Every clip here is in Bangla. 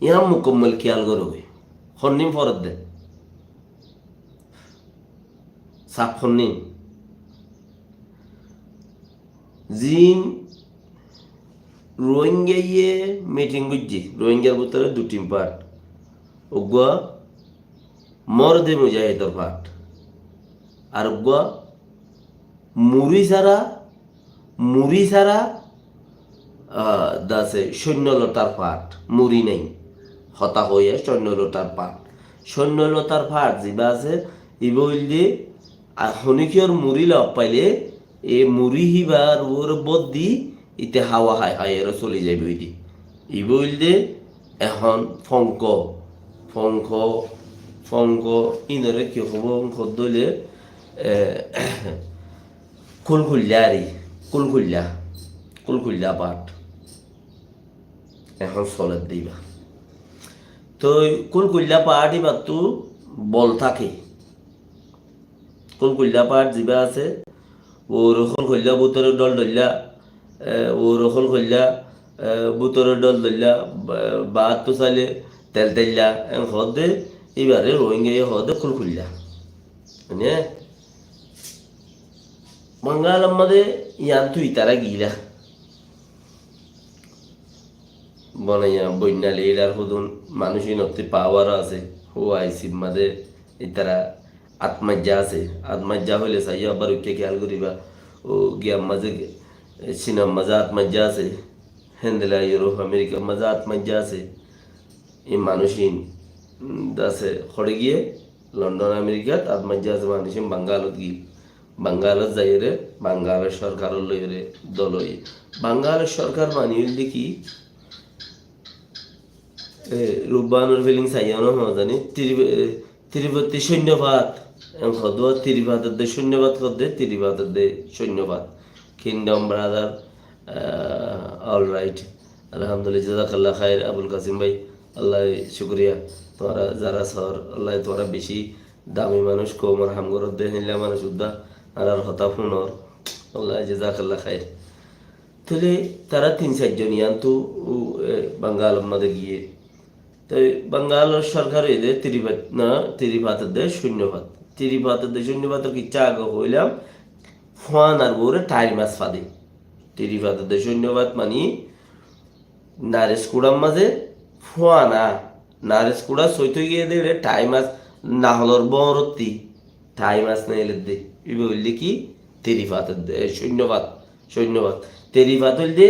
ইয়াম মুকম্মল খেয়াল করবে হন্নিম ফরত দে সাপ হন্নিম জিন রোহিঙ্গা মিটিং বুঝছি রোহিঙ্গার ভিতরে দুটি পার্ট ওগুয়া মরদে মুজাহিদর পার্ট আর ওগুয়া মুড়ি ছাড়া দাসে সৈন্যলতার পাঠ মুড়ি নেই হতা হয়ে সৈন্যলতার পাঠ সৈন্যলতার পাঠ যিবা আছে ইবইল দিয়ে হনিকিয়র মুড়ি লগ পাইলে এ মুড়ি হিবার ওর বদ্দি ইতে হাওয়া হাই হাই এর চলে যাইব ইদি ইবইল দিয়ে এখন ফঙ্ক ফঙ্ক ফঙ্ক ইনরে কি হব খদ্দলে কুলকুল্লা আরি কুলকুল্লা পাঠ এখন চলের দিবা তো কুলকুল্লা পাহাড়ি মাত্র বল থাকে কুলকুল্লা পাহাড় যিবা আছে ওর কলকল্লা বুতরের দল ধরলা ওর কলকল্লা বুতরের দল ধরলা বাদ তো চাইলে তেল তেললা হদে এবারে রোহিঙ্গা হদে কুলকুল্লা মানে বাঙ্গাল আমাদের ইয়ান তুই তারা গিলা বনাইয়া বন্যালে এটার হুদুন মানুষই নত্তি পাওয়ার আছে ও আইসির মাঝে তারা আত্মজ্ঞা আছে আত্মজ্ঞা হইলে চাই আবার উঠে খেয়াল করিবা ও গিয়ার মাঝে চীনের মাঝে আত্মজ্ঞা আছে হেন্দেলা ইউরোপ আমেরিকার মাঝে আত্মজ্ঞা আছে এই মানুষই আছে খড়ে গিয়ে লন্ডন আমেরিকাত আত্মজ্ঞা আছে মানুষই বাঙ্গালত গিয়ে বাঙ্গালত যাই রে বাঙ্গালের সরকার লই রে দলই বাঙ্গালের সরকার মানিয়ে দেখি রূপবানুর ফিলিং চাইয়ানো হওয়া জানি তিরিপতি সৈন্যবাদ হদুয়া তিরিভাতের দে শূন্যবাদ করদে তিরিভাতের দে সৈন্যবাদ কিংডম ব্রাদার অল রাইট আলহামদুলিল্লাহ জাজাকাল্লাহ খায়ের আবুল কাসিম ভাই আল্লাহ শুক্রিয়া তোমরা যারা সর আল্লাহ তোমরা বেশি দামি মানুষ কম আর হামগরত দে নিলে মানুষ উদ্দা আর হতা ফুনর আল্লাহ জাজাকাল্লাহ খায়ের তাহলে তারা 3-4 জন ইয়ান্তু বাঙ্গাল আমাদের গিয়ে তো বাঙ্গালের সরকার এদের তিরিভাতের দেশ শূন্যভাত তিরিভাতের দেশ শূন্যভাতের কি চা হইলাম ফোয়ান আর বউরে টাইর মাছ ফাঁদে তিরিভাতের দেশ শূন্যভাত মানি নারেশ কুড়ার মাঝে ফোয়ানা নারেশ কুড়া সইতে গিয়ে দে টাই মাছ না হলর বরত্তি টাই মাছ না এলে দে এ বললে কি তিরিভাতের দেশ সৈন্যভাত তিরিভাত হইলে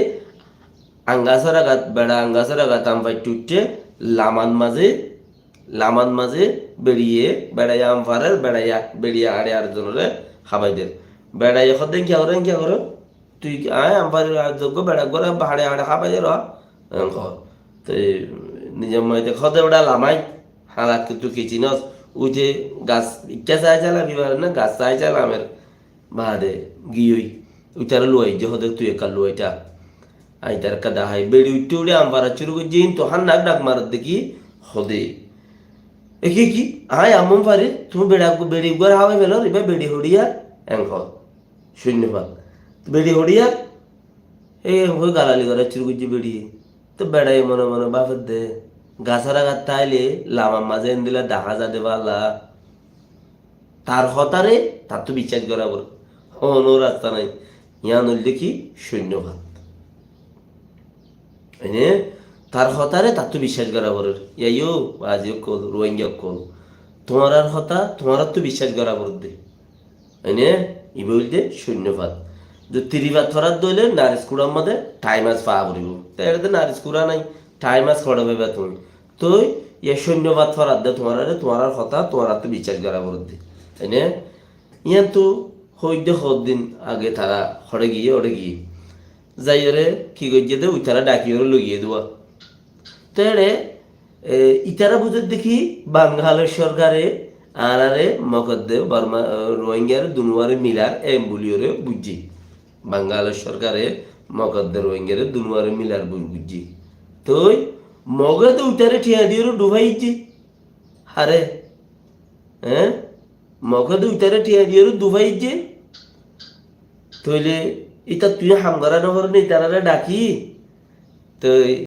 আঙ্গাসারা গাত বেড়া আঙ্গাসারা গাত আমফাই টুটে লামান মাঝে বেরিয়ে বেড়াইয়া আমফারের বেড়াইয়া বেরিয়ে আড়ে আরেকজনের খাবাইদের বেড়াইয়া খদেন কি করো তুই আয় আমফারের যোগ্য বেড়া করে হাড়ে হাড়ে খাবাই র তো নিজের মধ্যে খদে বেড়া লামাই হালাত তুই কিচিনস উঠে গাছ ইচ্ছা চাই চালাম এবার না গাছ চাই চালামের বাদে গিয়ে উইটার লুয়াই যে হদে তুই একা লুয়াইটা আইতার কাদা হাই বেড়ি উঠতে উঠে আমপারা চুরু করে জিন তো হান ডাক মারার দেখি হদে একে কি আয় আমম পারে তুমি বেড়ি উগার হাওয়াই ফেলো এবার বেড়ি হড়িয়া এঙ্ক শূন্যপাত বেড়ি হড়িয়া এই হয়ে গালালি করে চুরু করছি বেড়িয়ে তো বেড়াই মনে মনে বাপের দে গাছারা গাছ তাইলে লামার মাঝে এন দিলে দেখা যা দেবা আল্লাহ তার হতারে তার তো বিচার করা বল নো রাস্তা নাই ইয়ান হইল দেখি শূন্যপাত এনে তার হতারে তার তো বিশ্বাস করা বলের ইয়াইও আজিও কল রোহিঙ্গা কল তোমার আর হতা তোমার তো বিশ্বাস করা বল দে এনে ই বলতে শূন্যপাত যে তিরিভাত ফরাত দইলে নারিশ কুড়ার মধ্যে টাই মাছ পাওয়া পড়িব তাই এটাতে নারিশ কুড়া নাই টাই মাছ খড়া পাইবা তুমি তো ইয়ে শূন্যপাত ফরাত দে তোমার আর হতা তোমার তো বিশ্বাস করা বল দে এনে ইয়ান তো হইতে দিন আগে তারা হড়ে গিয়ে যাই ওরে কি করছে দে ওই তারা ডাকি ওরে লইয়ে দেওয়া তো এড়ে ইতারা বুঝে দেখি বাঙ্গালের সরকারে আনারে মকদ্দে বর্মা রোহিঙ্গার দুনুয়ারে মিলার এম বলিওরে বুঝছি বাঙ্গালের সরকারে মকদ্দে রোহিঙ্গার দুনুয়ারে মিলার বুঝছি তো মগে তো উঠারে ঠিয়া দিয়ে ডুবাইছি হারে হ্যাঁ মগে তো উঠারে ঠিয়া দিয়ে ডুবাইছে তইলে এটা তুই হামগারা নগর নেই তারা ডাকি তো